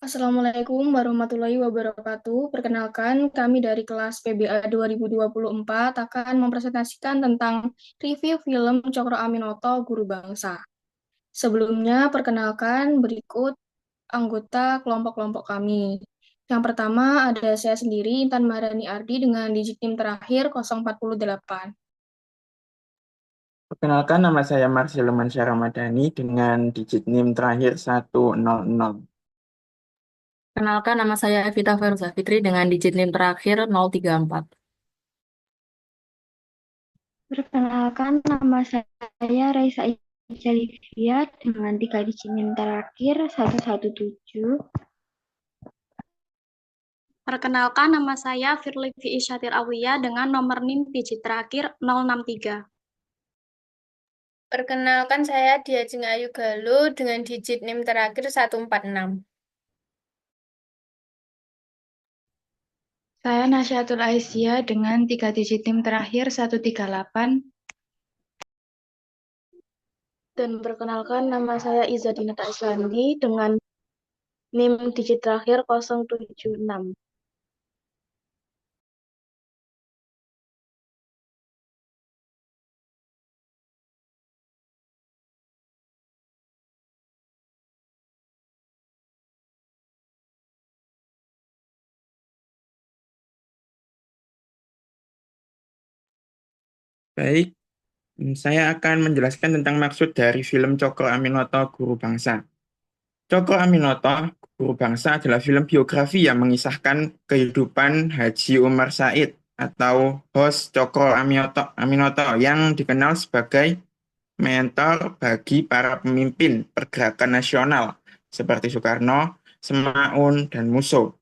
Assalamualaikum warahmatullahi wabarakatuh. Perkenalkan, kami dari kelas PBA 2024 akan mempresentasikan tentang review film Cokro Aminoto Guru Bangsa. Sebelumnya, perkenalkan berikut anggota kelompok-kelompok kami. Yang pertama ada saya sendiri, Intan Maharani Ardi dengan digit NIM terakhir 048. Perkenalkan, nama saya Marcelo Mansyah Ramadhani dengan digit NIM terakhir 100. Kenalkan, nama saya Evita Firza Fitri dengan digit NIM terakhir 034. Perkenalkan, nama saya Raisa Jalivia dengan 3 digit NIM terakhir 117. Perkenalkan, nama saya Firly Isyatir Awiyah dengan nomor NIM digit terakhir 063. Perkenalkan saya Diajeng Ayu Galuh dengan digit NIM terakhir 146. Saya Nasyatul Aisyah dengan 3 digit NIM terakhir 138. Dan perkenalkan, nama saya Izadinata Islandi dengan NIM digit terakhir 076. Baik, saya akan menjelaskan tentang maksud dari film Cokro Aminoto Guru Bangsa. Cokro Aminoto Guru Bangsa adalah film biografi yang mengisahkan kehidupan Haji Umar Said atau Hos Cokro Aminoto yang dikenal sebagai mentor bagi para pemimpin pergerakan nasional seperti Soekarno, Semaun, dan Musso.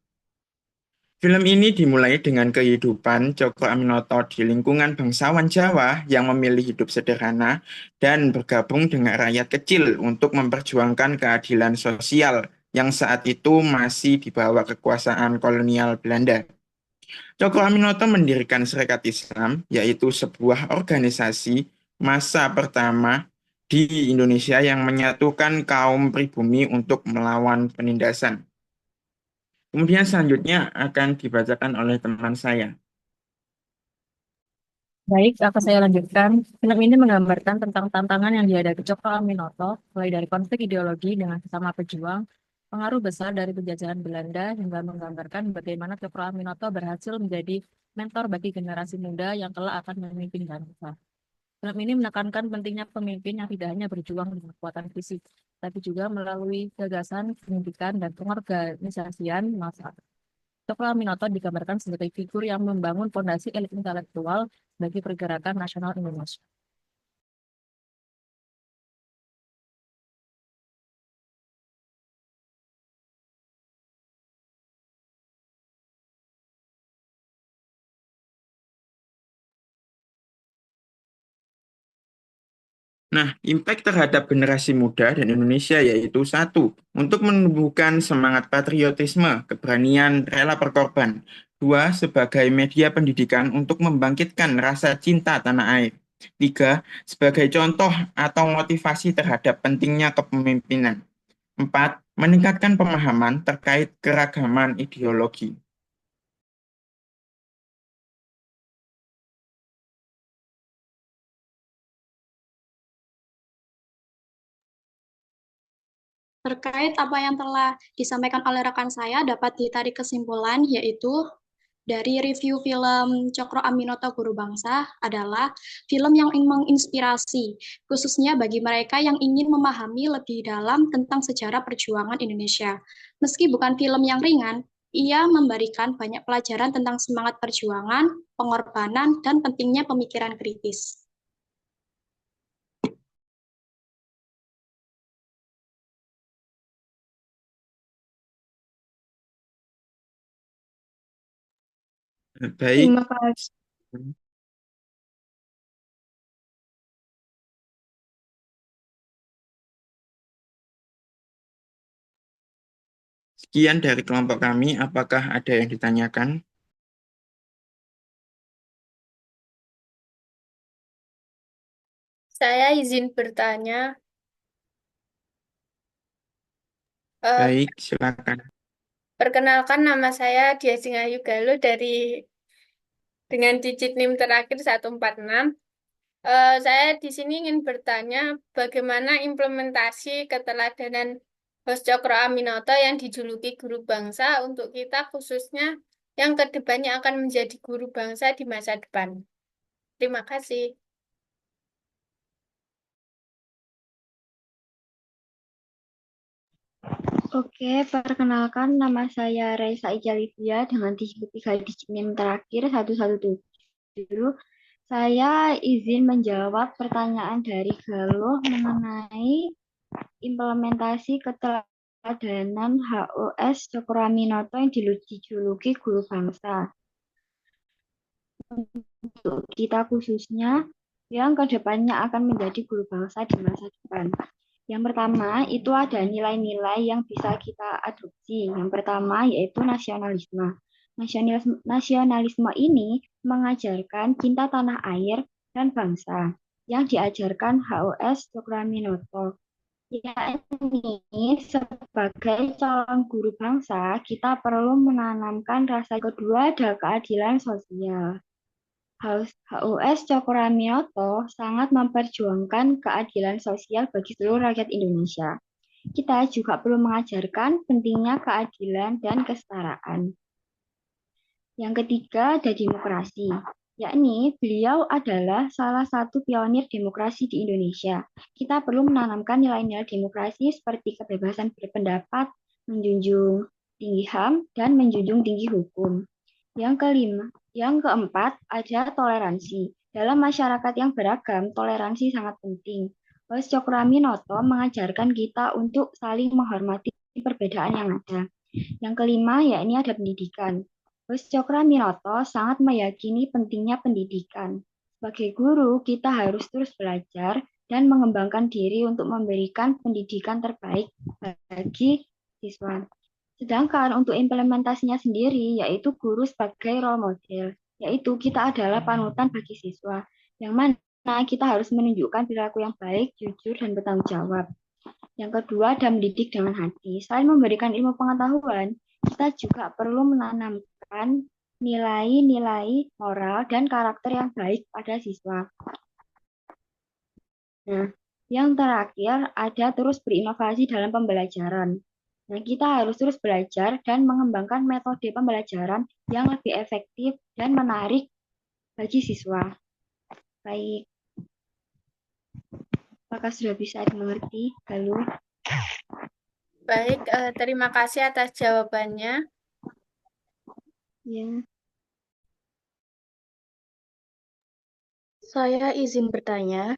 Film ini dimulai dengan kehidupan Djoko Aminoto di lingkungan bangsawan Jawa yang memilih hidup sederhana dan bergabung dengan rakyat kecil untuk memperjuangkan keadilan sosial yang saat itu masih di bawah kekuasaan kolonial Belanda. Djoko Aminoto mendirikan Serikat Islam, yaitu sebuah organisasi masa pertama di Indonesia yang menyatukan kaum pribumi untuk melawan penindasan. Kemudian selanjutnya akan dibacakan oleh teman saya. Baik, akan saya lanjutkan. Film ini menggambarkan tentang tantangan yang dihadapi Cokro Aminoto, mulai dari konflik ideologi dengan sesama pejuang, pengaruh besar dari penjajahan Belanda, hingga menggambarkan bagaimana Cokro Aminoto berhasil menjadi mentor bagi generasi muda yang kelak akan memimpin bangsa. Film ini menekankan pentingnya pemimpin yang tidak hanya berjuang dengan kekuatan fisik, tapi juga melalui gagasan, pendidikan, dan pengorganisasian massa. Cokro Aminoto digambarkan sebagai figur yang membangun fondasi elit intelektual bagi pergerakan nasional Indonesia. Nah, impact terhadap generasi muda dan Indonesia yaitu satu, untuk menumbuhkan semangat patriotisme, keberanian, rela berkorban. Dua, sebagai media pendidikan untuk membangkitkan rasa cinta tanah air. Tiga, sebagai contoh atau motivasi terhadap pentingnya kepemimpinan. Empat, meningkatkan pemahaman terkait keragaman ideologi. Terkait apa yang telah disampaikan oleh rekan saya, dapat ditarik kesimpulan, yaitu dari review film Cokro Aminoto Guru Bangsa adalah film yang menginspirasi, khususnya bagi mereka yang ingin memahami lebih dalam tentang sejarah perjuangan Indonesia. Meski bukan film yang ringan, ia memberikan banyak pelajaran tentang semangat perjuangan, pengorbanan, dan pentingnya pemikiran kritis. Baik, Terima kasih. sekian dari kelompok kami. Apakah ada yang ditanyakan? Saya izin bertanya. eh, Baik, silakan. Perkenalkan, nama saya Dia Ayu Galuh dengan digit NIM terakhir 146. Saya di sini ingin bertanya bagaimana implementasi keteladanan Bos Cokro Aminoto yang dijuluki guru bangsa untuk kita khususnya yang kedepannya akan menjadi guru bangsa di masa depan. Terima kasih. Oke, perkenalkan nama saya Raisa Ijalivia dengan tiga digit NIM terakhir 117. Saya izin menjawab pertanyaan dari Galuh mengenai implementasi keteladanan HOS Cokro Aminoto yang dijuluki guru bangsa. Untuk kita khususnya yang kedepannya akan menjadi guru bangsa di masa depan. Yang pertama, itu ada nilai-nilai yang bisa kita adopsi. Yang pertama, yaitu nasionalisme. Nasionalisme ini mengajarkan cinta tanah air dan bangsa yang diajarkan HOS Cokro Aminoto. Yakni sebagai calon guru bangsa, kita perlu menanamkan rasa kedua ada keadilan sosial. HOS Cokro Aminoto sangat memperjuangkan keadilan sosial bagi seluruh rakyat Indonesia. Kita juga perlu mengajarkan pentingnya keadilan dan kesetaraan. Yang ketiga ada demokrasi, yakni beliau adalah salah satu pionir demokrasi di Indonesia. Kita perlu menanamkan nilai-nilai demokrasi seperti kebebasan berpendapat, menjunjung tinggi HAM, dan menjunjung tinggi hukum. Yang keempat, ada toleransi. Dalam masyarakat yang beragam, toleransi sangat penting. Bos Cokro Aminoto mengajarkan kita untuk saling menghormati perbedaan yang ada. Yang kelima, yakni ada pendidikan. Bos Cokro Aminoto sangat meyakini pentingnya pendidikan. Sebagai guru, kita harus terus belajar dan mengembangkan diri untuk memberikan pendidikan terbaik bagi siswa. Sedangkan untuk implementasinya sendiri, yaitu guru sebagai role model, yaitu kita adalah panutan bagi siswa, yang mana kita harus menunjukkan perilaku yang baik, jujur, dan bertanggung jawab. Yang kedua, ada mendidik dengan hati. Selain memberikan ilmu pengetahuan, kita juga perlu menanamkan nilai-nilai moral dan karakter yang baik pada siswa. Nah, yang terakhir ada terus berinovasi dalam pembelajaran. Nah, kita harus terus belajar dan mengembangkan metode pembelajaran yang lebih efektif dan menarik bagi siswa. Baik, apakah sudah bisa dimengerti? Halo? Baik, terima kasih atas jawabannya. Ya. Saya izin bertanya,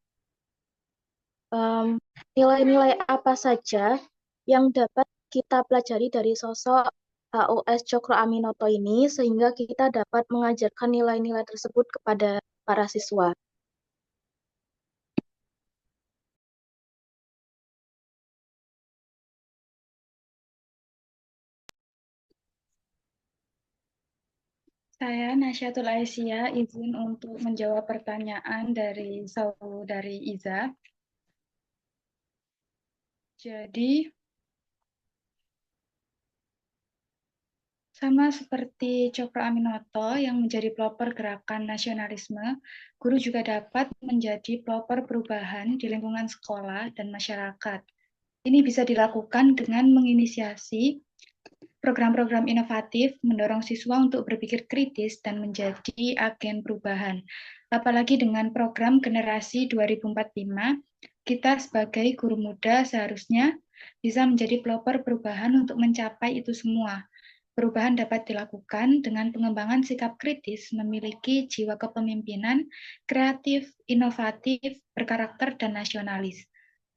nilai-nilai apa saja yang dapat kita pelajari dari sosok HOS Cokro Aminoto ini sehingga kita dapat mengajarkan nilai-nilai tersebut kepada para siswa? Saya Nasyatul Aisyah izin untuk menjawab pertanyaan dari saudari Iza. Jadi, sama seperti Cokro Aminoto yang menjadi pelopor gerakan nasionalisme, guru juga dapat menjadi pelopor perubahan di lingkungan sekolah dan masyarakat. Ini bisa dilakukan dengan menginisiasi program-program inovatif, mendorong siswa untuk berpikir kritis dan menjadi agen perubahan. Apalagi dengan program generasi 2045, kita sebagai guru muda seharusnya bisa menjadi pelopor perubahan untuk mencapai itu semua. Perubahan dapat dilakukan dengan pengembangan sikap kritis, memiliki jiwa kepemimpinan, kreatif, inovatif, berkarakter, dan nasionalis.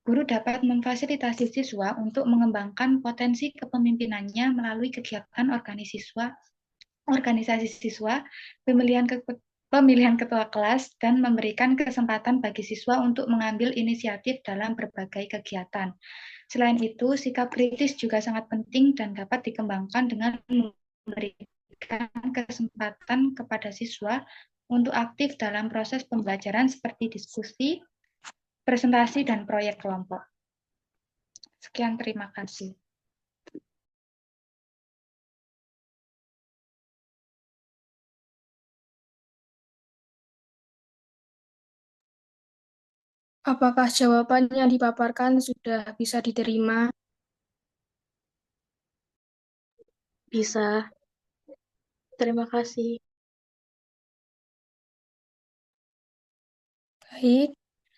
Guru dapat memfasilitasi siswa untuk mengembangkan potensi kepemimpinannya melalui kegiatan organisasi siswa, pemilihan ketua kelas, dan memberikan kesempatan bagi siswa untuk mengambil inisiatif dalam berbagai kegiatan. Selain itu, sikap kritis juga sangat penting dan dapat dikembangkan dengan memberikan kesempatan kepada siswa untuk aktif dalam proses pembelajaran seperti diskusi, presentasi, dan proyek kelompok. Sekian, terima kasih. Apakah jawaban yang dipaparkan sudah bisa diterima? Bisa. Terima kasih. Baik,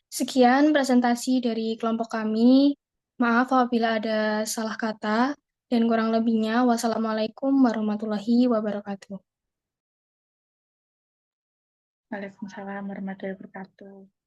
sekian presentasi dari kelompok kami. Maaf apabila ada salah kata, dan kurang lebihnya, wassalamualaikum warahmatullahi wabarakatuh. Waalaikumsalam warahmatullahi wabarakatuh.